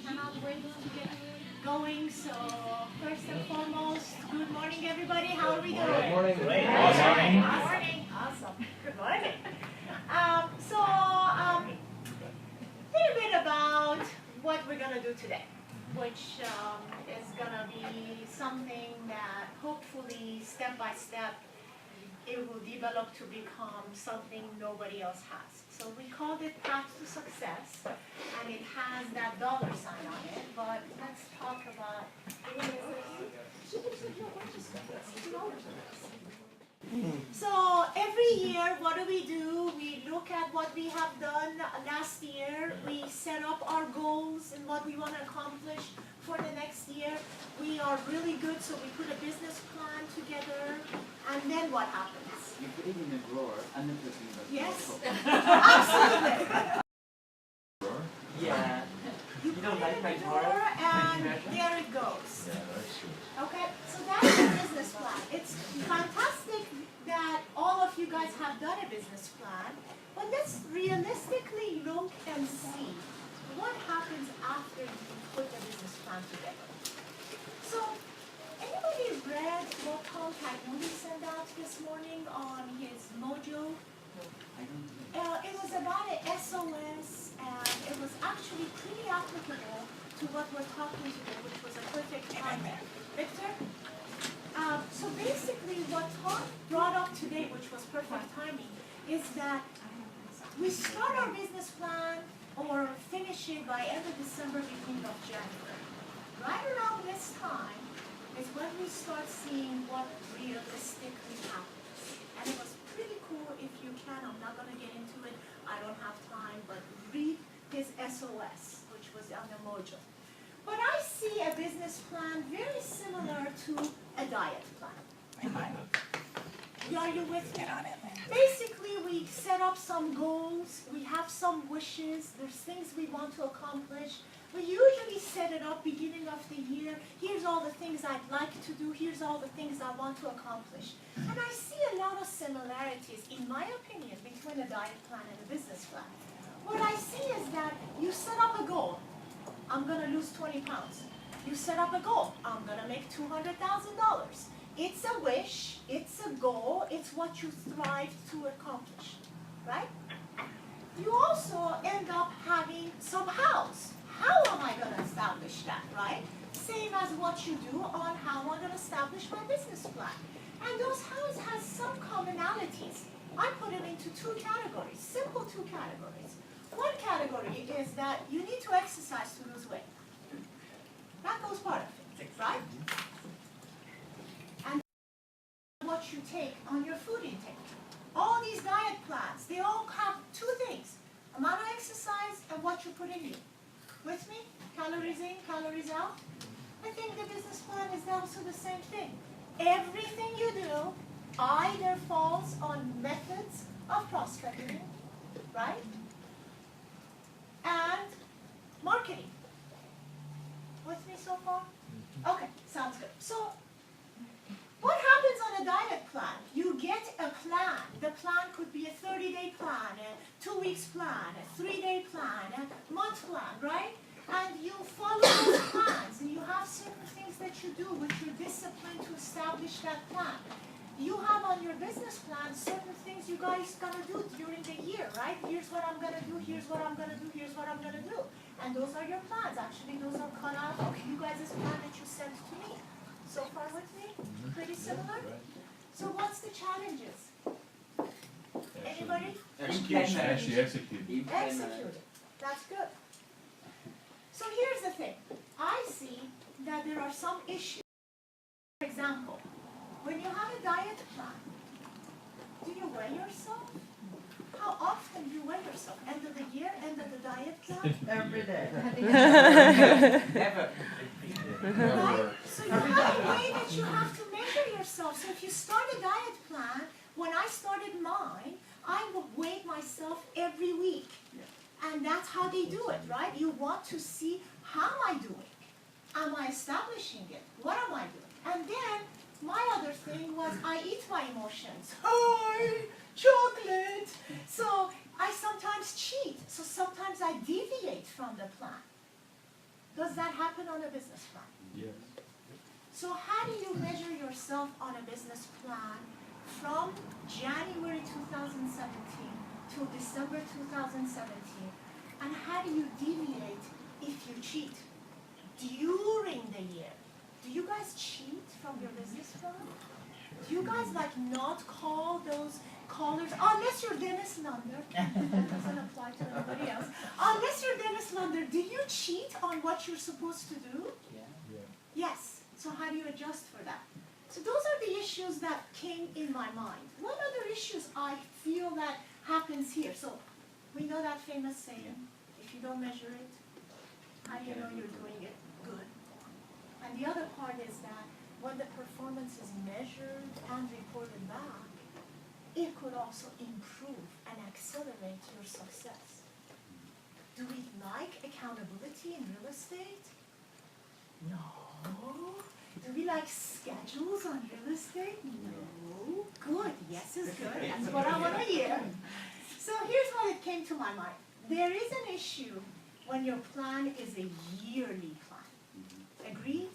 cannot wait to get going. So first and foremost, good morning, everybody. How are we doing? Good morning. Great. Awesome. Good morning. Awesome. Good morning. A little bit about what we're gonna do today, which is gonna be something that hopefully step by step it will develop to become something nobody else has. So we called it Path2success, and it has that dollar sign on it, but let's talk about So every year, what do? We look at what we have done last year. We set up our goals and what we want to accomplish for the next year. We are really good, so we put a business plan together. And then what happens? You put it in a drawer and then put it in the Yes, absolutely. Yeah. You don't put like it my in the drawer? drawer, and there it goes. Okay, so that's the business plan. It's fantastic that all of you guys have done a business plan, but let's realistically look and see what happens after you put the business plan together. So, anybody read what Tom Tagnoni sent out this morning on his Mojo? It was about an SOS, and it was actually pretty applicable to what we're talking today, which was a perfect timing. Victor? So basically what Tom brought up today, which was perfect timing, is that we start our business plan or finish it by end of December, beginning of January. Right around this time is when we start seeing what realistically happens. And it was pretty cool if you can. I'm not going to get into it. I don't have time, but read his SOS, which was on the Mojo. But I see a business plan very similar to a diet plan. Are you with me? Basically, we set up some goals, we have some wishes, there's things we want to accomplish. We usually set it up beginning of the year. Here's all the things I'd like to do, here's all the things I want to accomplish. And I see a lot of similarities, in my opinion, between a diet plan and a business plan. What I see is that you set up a goal. I'm going to lose 20 pounds. You set up a goal. I'm going to make $200,000. It's a wish, it's a goal, it's what you strive to accomplish, right? You also end up having some hows. How am I going to establish that, right? Same as what you do on how I'm going to establish my business plan. And those hows have some commonalities. I put them into two categories, simple two categories. One category is that you need to exercise to lose weight. That goes part of it, right? And what you take on your food intake. All these diet plans, they all have two things. Amount of exercise and what you put in you. With me? Calories in, calories out. I think the business plan is also the same thing. Everything you do either falls on methods of prospecting, right? And marketing. With me so far? Okay, sounds good. So, what happens on a diet plan? You get a plan. The plan could be a 30-day plan, a 2 weeks plan, a 3-day plan, a month plan, right? And you follow those plans, and you have certain things that you do with your discipline to establish that plan. You have on your business plan certain things you guys gonna do during the year, right? Here's what I'm gonna do, here's what I'm gonna do, here's what I'm gonna do. And those are your plans. Actually, those are cut out of you guys' plan that you sent to me. So far with me? Pretty similar? So what's the challenges? Anybody? Execution. Actually execute. Execute it. That's good. So here's the thing. I see that there are some issues. For example, when you have a diet plan, do you weigh yourself? How often do you weigh yourself? End of the year, end of the diet plan? Every day. Never. Right? So you have a way that you have to measure yourself. So if you start a diet plan, when I started mine, I weighed myself every week. And that's how they do it, right? You want to see, how am I doing? Am I establishing it? What am I doing? And then my other thing was I eat my emotions. Hi, chocolate. So I sometimes cheat. So sometimes I deviate from the plan. that happen on a business plan? Yes. So how do you measure yourself on a business plan from January 2017 to December 2017? And how do you deviate if you cheat during the year? Do you guys cheat from your business plan? Do you guys like not call those callers, unless you're Dennis Lunder, that doesn't apply to anybody else, unless you're Dennis Lunder, do you cheat on what you're supposed to do? Yeah. Yes. So how do you adjust for that? So those are the issues that came in my mind. What other issues I feel that happens here? So we know that famous saying, if you don't measure it, how do you know you're doing it good? And the other part is that when the performance is measured and reported back, it could also improve and accelerate your success. Do we like accountability in real estate? No. Do we like schedules on real estate? No. Good. Yes is good. That's what I want to hear. So here's what it came to my mind. There is an issue when your plan is a yearly plan. Agreed?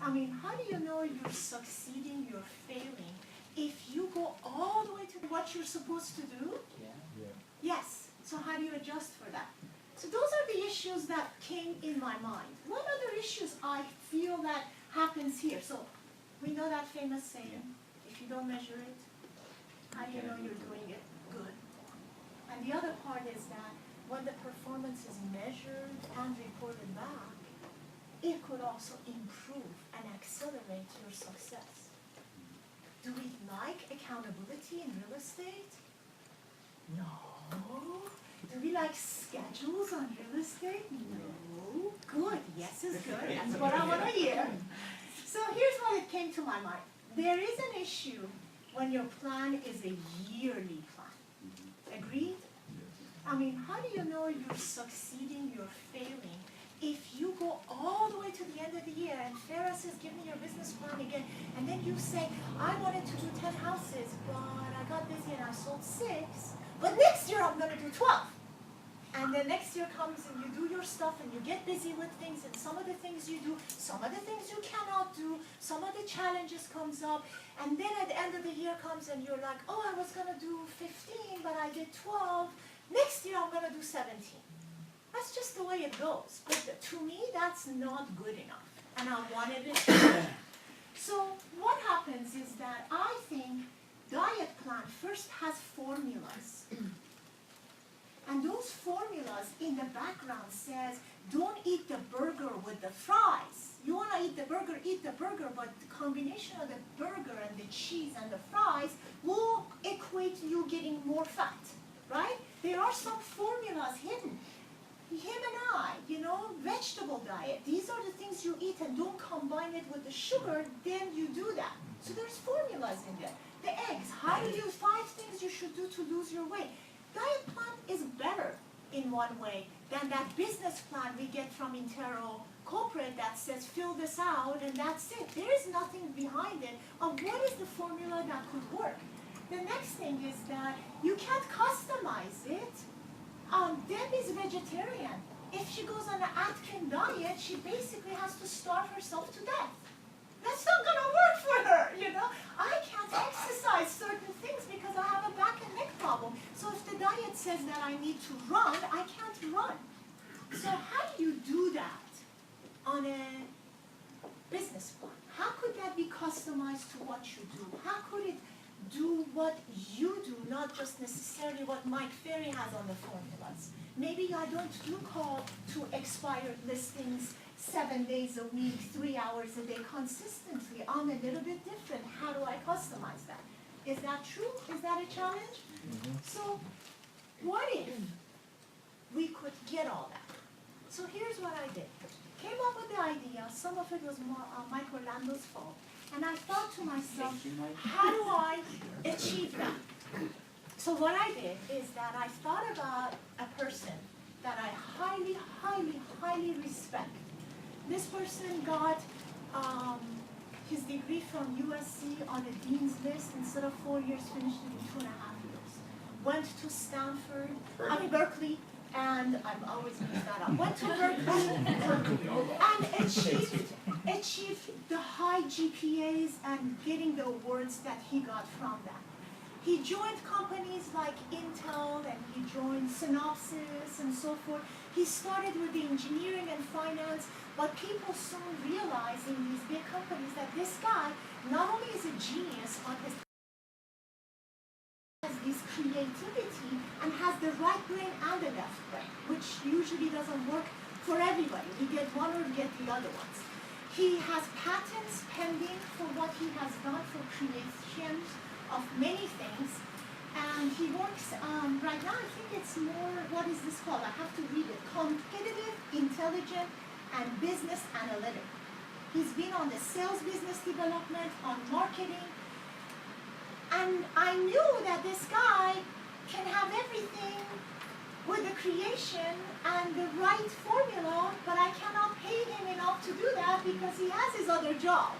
I mean, how do you know you're succeeding, you're failing, if you go all the way to what you're supposed to do? Yes. So how do you adjust for that? So those are the issues that came in my mind. What other issues I feel that happens here? So we know that famous saying, if you don't measure it, how do you know you're doing it good? And the other part is that when the performance is measured and reported back, it could also improve and accelerate your success. Do we like accountability in real estate? No. Do we like schedules on real estate? No. Good. Yes is good. That's what I want to hear. So here's what it came to my mind. There is an issue when your plan is a yearly plan. Agreed? I mean, how do you know you're succeeding, you're failing, if you go all the way to the end of the year and Ferris is giving your business plan again, and then you say, I wanted to do 10 houses, but I got busy and I sold 6, but next year I'm going to do 12. And then next year comes and you do your stuff and you get busy with things, and some of the things you do, some of the things you cannot do, some of the challenges comes up, and then at the end of the year comes and you're like, oh, I was going to do 15, but I did 12. Next year I'm going to do 17. That's just the way it goes. But to me, that's not good enough. And I wanted it to be. So what happens is that I think diet plan first has formulas. And those formulas in the background says, don't eat the burger with the fries. You want to eat the burger, but the combination of the burger and the cheese and the fries will equate you getting more fat, right? There are some formulas hidden. Him and I, vegetable diet. These are the things you eat, and don't combine it with the sugar, then you do that. So there's formulas in there. The eggs, how do you, 5 things you should do to lose your weight. Diet plan is better in one way than that business plan we get from Intero corporate that says fill this out and that's it. There is nothing behind it of what is the formula that could work. The next thing is that you can't customize it. Debbie's vegetarian. If she goes on an Atkins diet, she basically has to starve herself to death. That's not going to work for her, I can't exercise certain things because I have a back and neck problem. So if the diet says that I need to run, I can't run. So how do you do that on a business plan? How could that be customized to what you do? How could it do what you do, not just necessarily what Mike Ferry has on the formulas? Maybe I don't do call to expired listings 7 days a week, 3 hours a day consistently. I'm a little bit different. How do I customize that? Is that true? Is that a challenge? So what if we could get all that? So here's what I did. Came up with the idea. Some of it was Mike Orlando's fault. And I thought to myself, how do I achieve that? So what I did is that I thought about a person that I highly, highly, highly respect. This person got his degree from USC on a dean's list. Instead of 4 years, finished it in 2.5 years. Went to Berkeley, and I'm always mixed that up. Went to Berkeley and achieved the high GPAs and getting the awards that he got from that. He joined companies like Intel and he joined Synopsys and so forth. He started with the engineering and finance, but people soon realized in these big companies that this guy not only is a genius on his has this creativity and has the right brain and the left brain, which usually doesn't work for everybody. We get one or get the other ones. He has patents pending for what he has done for creation of many things. And he works, right now I think it's more, what is this called? I have to read it. Competitive, intelligent, and business analytic. He's been on the sales business development, on marketing, and I knew that this guy can have everything with the creation and the right formula, but I cannot pay him enough to do that because he has his other job.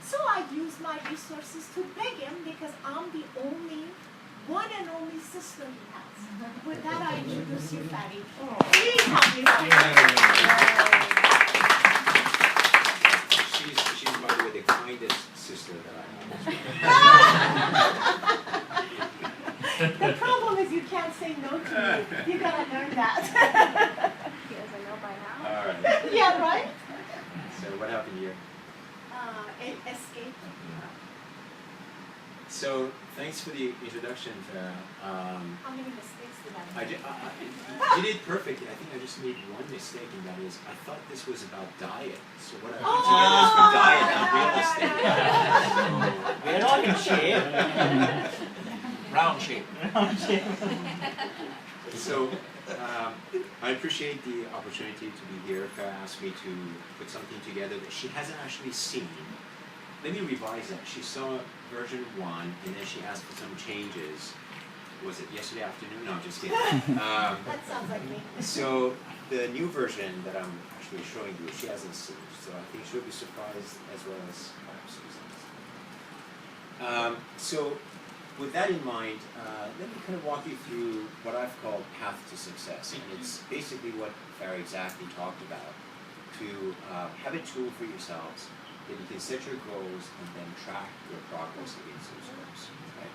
So I used my resources to beg him because I'm the one and only sister he has. With that, I introduce you, Fatty. Please help me. She's, by the way, the kindest sister that I have. The problem is you can't say no to me. You gotta learn that. He doesn't know by now. All right. Yeah, right? So what happened here? Escape. So thanks for the introduction. How many mistakes did I make? You did perfectly. I think I just made one mistake, and that is I thought this was about diet. So what I put together is for diet, not real estate. We're not in shape. Round shape. So I appreciate the opportunity to be here. Farah asked me to put something together that she hasn't actually seen. Let me revise that. She saw version 1, and then she asked for some changes. Was it yesterday afternoon? No, I'm just kidding. That sounds like me. So the new version that I'm actually showing you, she hasn't seen. So I think she'll be surprised as well as perhaps Susan. So with that in mind, let me kind of walk you through what I've called Path to Success. And it's basically what Farah exactly talked about, to have a tool for yourselves that you can set your goals and then track your progress against those goals. Okay?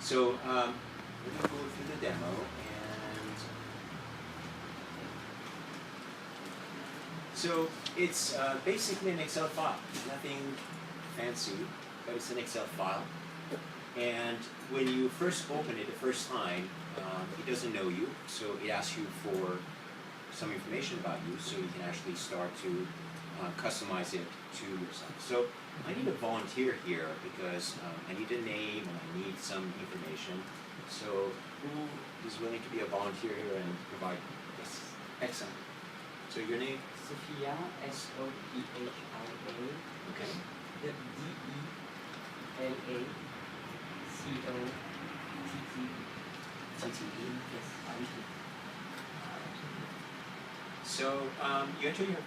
So let me go through the demo, and so it's basically an Excel file. Nothing fancy, but it's an Excel file. And when you first open it the first time, it doesn't know you, so it asks you for some information about you, so you can actually start to customize it to yourself. So I need a volunteer here because I need a name and I need some information. So who is willing to be a volunteer here and provide this? Excellent. So your name? Sophia, S-O-P-H-I-A. Okay. D-E-L-A. C-O-T-T-E. Yes. So you enter your